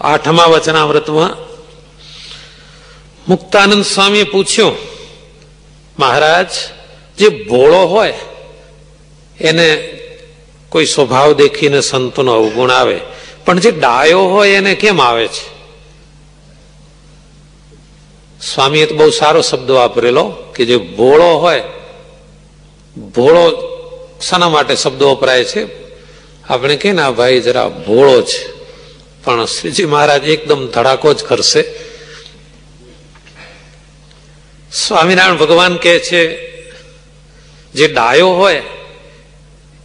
8મા વચનામૃતમાં મુક્તાનંદ સ્વામીએ પૂછ્યું, મહારાજ, જે ભોળો હોય એને કોઈ સ્વભાવ દેખીને સંતોનો અવગુણ આવે, પણ જે ડાયો હોય એને કેમ આવે છે? સ્વામીએ તો બહુ સારો શબ્દ વાપરેલો કે જે ભોળો હોય, ભોળો શાના માટે શબ્દો વપરાય છે? આપણે કહીએ ને આ ભાઈ જરા ભોળો છે, પણ શ્રીજી મહારાજ એકદમ ધડાકો જ કરશે. સ્વામિનારાયણ ભગવાન કહે છે જે ડાયો હોય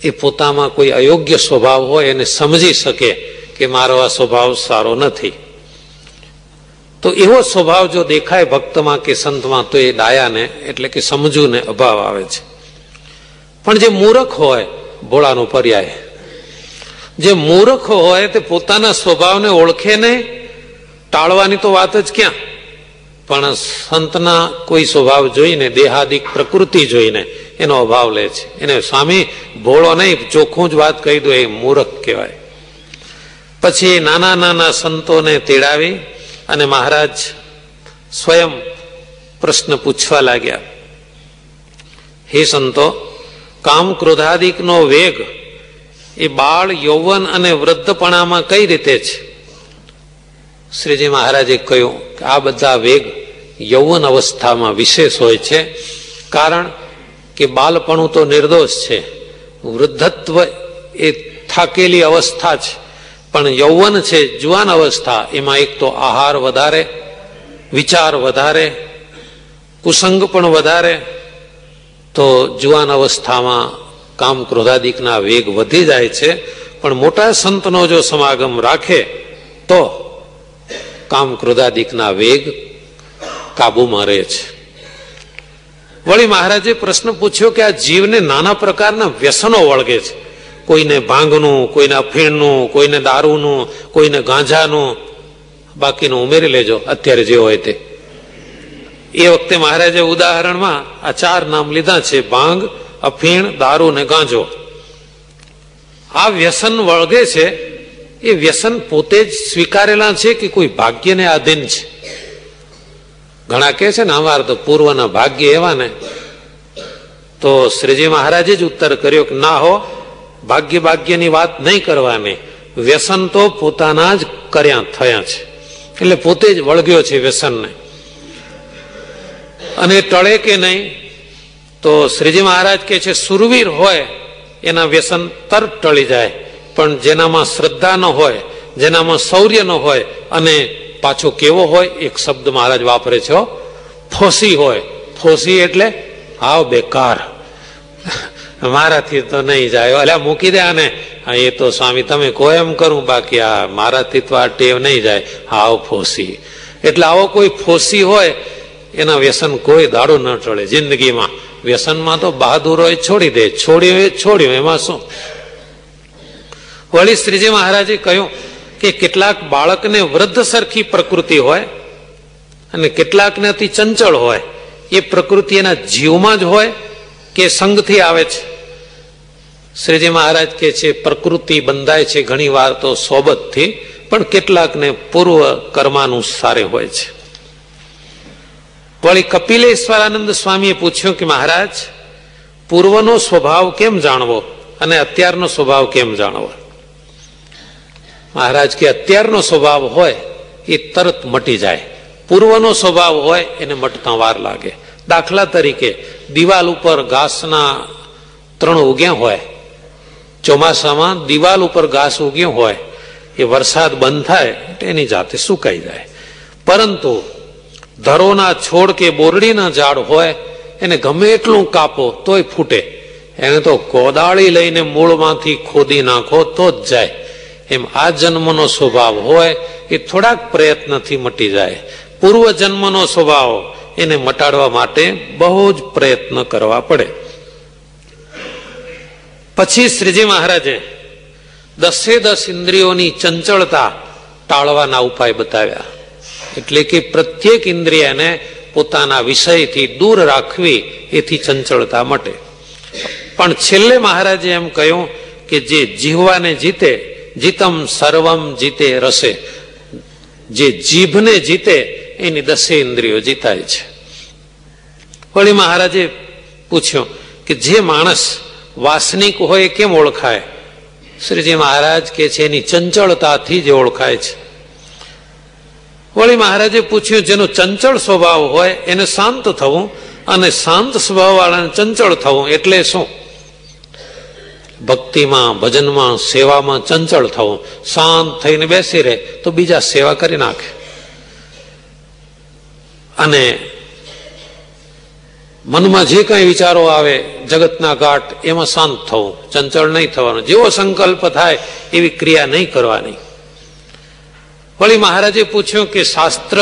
એ પોતામાં કોઈ અયોગ્ય સ્વભાવ હોય એને સમજી શકે કે મારો આ સ્વભાવ સારો નથી. તો એવો સ્વભાવ જો દેખાય ભક્તમાં કે સંતમાં તો એ ડાયાને એટલે કે સમજૂને અભાવ આવે છે. પણ જે મૂર્ખ હોય, ભોળાનો પર્યાય, જે મૂર્ખ હોય તે પોતાના સ્વભાવને ઓળખે નહીં, ટાળવાની તો વાત જ ક્યાં, પણ સંતના કોઈ સ્વભાવ જોઈને, દેહાદિક પ્રકૃતિ જોઈને એનો અભાવ લે છે. એને સ્વામી ભોળો નહીં, ચોખ્ખું જ વાત કહી દો, એ મૂર્ખ કહેવાય. પછી નાના નાના સંતોને તેડાવી અને મહારાજ સ્વયં પ્રશ્ન પૂછવા લાગ્યા, હે સંતો, કામ ક્રોધાદિકનો વેગ એ બાળ, યૌવન અને વૃદ્ધપણામાં કઈ રીતે છે? શ્રીજી મહારાજે કહ્યું કે આ બધા વેગ યૌવન અવસ્થામાં વિશેષ હોય છે, કારણ કે બાળપણું તો નિર્દોષ છે, વૃદ્ધત્વ એ થાકેલી અવસ્થા છે, પણ યૌવન છે, જુવાન અવસ્થા, એમાં એક તો આહાર વધારે, વિચાર વધારે, કુસંગ પણ વધારે, તો જુવાન અવસ્થામાં કામ ક્રોધાદિકના વેગ વધી જાય છે. પણ મોટા સંતનો જો સમાગમ રાખે તો કામ ક્રોધાદિકના વેગ કાબુમાં રહે છે. વળી મહારાજે પ્રશ્ન પૂછ્યો કે આ જીવને નાના પ્રકારના વ્યસનો વળગે છે, કોઈને ભાંગનું, કોઈને અફીણનું, કોઈને દારૂનું, કોઈને ગાંજાનું, બાકીનું ઉમેરી લેજો અત્યારે જે હોય તે. એ વખતે મહારાજે ઉદાહરણમાં આ 4 નામ લીધા છે: ભાંગ, અફીણ, દારૂ ને ગાંજો. આ વ્યસન વળગે છે, એ વ્યસન પોતે જ સ્વીકારેલા છે કે કોઈ ભાગ્યને આધીન છે? ઘણા કહે છે ને અમારે તો પૂર્વના ભાગ્ય એવા ને, તો શ્રીજી મહારાજે જ ઉત્તર કર્યો કે ના હો, ભાગ્યની વાત નહીં કરવાની, વ્યસન તો પોતાના જ કર્યા થયા છે, એટલે પોતે જ વળગ્યો છે વ્યસનને. અને ટળે કે નહીં? તો શ્રીજી મહારાજ કહે છે સુરવીર હોય એના વ્યસન તરત ટળી જાય, પણ જેનામાં શ્રદ્ધા ન હોય, જેનામાં શૌર્ય ન હોય, અને પાછો કેવો હોય, એક શબ્દ મહારાજ વાપરે છે, ફોસી હોય. ફોસી એટલે હાવ બેકાર, મારાથી તો નહીં જાય, અલ્યા મૂકી દે આને, એ તો સ્વામી તમે કહો એમ કરું, બાકી આ મારાથી તો આ ટેવ નહીં જાય, હાવ ફોસી. એટલે આવો કોઈ ફોસી હોય એના વ્યસન કોઈ દાડો ન ટળે જિંદગીમાં. વ્યસનમાં તો બહાદુરોએ છોડી દે, છોડ્યું એમાં શું. વળી શ્રીજી મહારાજે કહ્યું કે કેટલાક બાળકને વૃદ્ધ સરખી પ્રકૃતિ હોય અને કેટલાકને અતિ ચંચળ હોય. એ પ્રકૃતિ એના જીવમાં જ હોય કે સંગથી આવે છે? શ્રીજી મહારાજ કહે છે પ્રકૃતિ બંધાય છે ઘણી વાર તો સોબતથી, પણ કેટલાકને પૂર્વ કર્માનુસારે હોય છે. વળી કપિલેશ્વરાનંદ સ્વામીએ પૂછ્યું કે મહારાજ, પૂર્વનો સ્વભાવ કેમ જાણવો અને અત્યારનો સ્વભાવ કેમ જાણવો? મહારાજ કે અત્યારનો સ્વભાવ હોય એ તરત મટી જાય, પૂર્વનો સ્વભાવ હોય એને મટતા વાર લાગે. દાખલા તરીકે દિવાલ ઉપર ઘાસના 3 ઉગ્યા હોય, ચોમાસામાં દિવાલ ઉપર ઘાસ ઉગ્યું હોય, એ વરસાદ બંધ થાય એટલે એની જાતે સુકાઈ જાય. પરંતુ ધરોના છોડ કે બોરડીના ઝાડ હોય, એને ગમે એટલું કાપો તોય ફૂટે, એને તો કોદાળી લઈને મૂળમાંથી ખોદી નાખો તો જ જાય. એમ આ જન્મનો સ્વભાવ હોય એ થોડાક પ્રયત્નથી મટી જાય. પૂર્વ જન્મનો સ્વભાવ એને મટાડવા માટે બહુ જ પ્રયત્ન કરવા પડે. પછી શ્રીજી મહારાજે 10 ઇન્દ્રિયોની ચંચળતા ટાળવાના ઉપાય બતાવ્યા. એટલે કે પ્રત્યેક ઇન્દ્રિયને પોતાના વિષયથી દૂર રાખવી, એથી ચંચળતા મટે. પણ છેલ્લે મહારાજે એમ કહ્યું કે જે જીવવાને જીતે, જીતમ સર્વમ જીતે રસે, જે જીભને જીતે એની 10 ઇન્દ્રિયો જીતાય છે. વળી મહારાજે પૂછ્યું કે જે માણસ વાસનિક હોય કેમ ઓળખાય? શ્રીજી મહારાજ કે છે એની ચંચળતાથી જ ઓળખાય છે. વળી મહારાજે પૂછ્યું જેનો ચંચળ સ્વભાવ હોય એને શાંત થવું, અને શાંત સ્વભાવ વાળાને ચંચળ થવું એટલે શું? ભક્તિમાં, ભજનમાં, સેવામાં ચંચળ થવું. શાંત થઈને બેસી રહે તો બીજા સેવા કરી નાખે. અને મનમાં જે કઈ વિચારો આવે જગતના ઘાટ એમાં શાંત થવું, ચંચળ નહીં થવાનું. જેવો સંકલ્પ થાય એવી ક્રિયા નહીં કરવાની. વળી મહારાજે પૂછ્યું કે શાસ્ત્ર,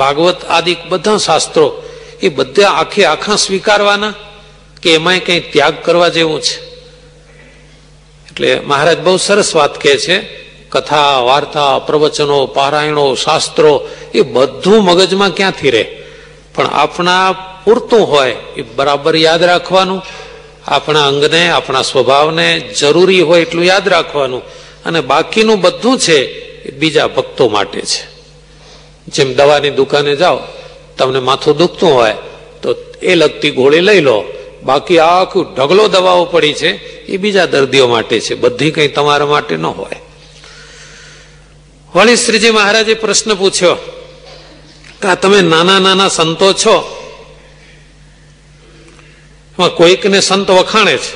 ભાગવત આદિ બધા શાસ્ત્રો એ બધા આખા સ્વીકારવાના કે એમાંય કઈ ત્યાગ કરવા જેવું છે? એટલે મહારાજ બહુ સરસ વાત કહે છે. કથા, વાર્તા, પ્રવચનો, પારાયણો, શાસ્ત્રો એ બધું મગજમાં ક્યાંથી રહે? પણ આપણા પૂરતું હોય એ બરાબર યાદ રાખવાનું. આપણા અંગને, આપણા સ્વભાવને જરૂરી હોય એટલું યાદ રાખવાનું. અને બાકીનું બધું છે એ બીજા ભક્તો માટે છે. જેમ દવાની દુકાને જાઓ, તમને માથું દુખતું હોય તો એ લગતી ગોળી લઈ લો, બાકી આખું ઢગલો દવાઓ પડી છે એ બીજા દર્દીઓ માટે છે, બધી કઈ તમારા માટે ન હોય. વળી શ્રીજી મહારાજે પ્રશ્ન પૂછ્યો કે આ તમે નાના નાના સંતો છો, કોઈકને સંત વખાણે છે,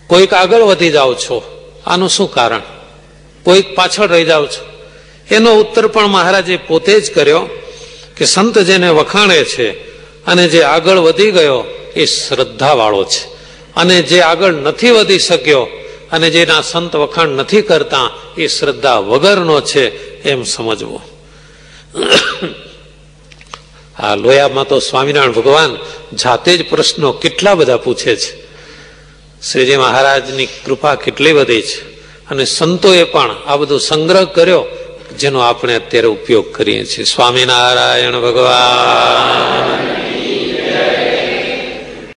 કોઈક આગળ વધી જાઓ છો, આનું શું કારણ? કોઈક પાછળ રહી જાઓ છો? એનો ઉત્તર પણ મહારાજે પોતે જ કર્યો કે સંત જેને વખાણે છે અને જે આગળ વધી ગયો એ શ્રદ્ધા વાળો છે, અને જે આગળ નથી વધી શક્યો અને જેના સંત વખાણ નથી કરતા એ શ્રદ્ધા વગરનો છે, એમ સમજવું. આ લોયામાં તો સ્વામિનારાયણ ભગવાન જાતે જ પ્રશ્નો કેટલા બધા પૂછે છે. શ્રીજી મહારાજની કૃપા કેટલી બધી છે, અને સંતોએ પણ આ બધો સંગ્રહ કર્યો જેનો આપણે અત્યારે ઉપયોગ કરીએ છીએ. સ્વામિનારાયણ ભગવાન.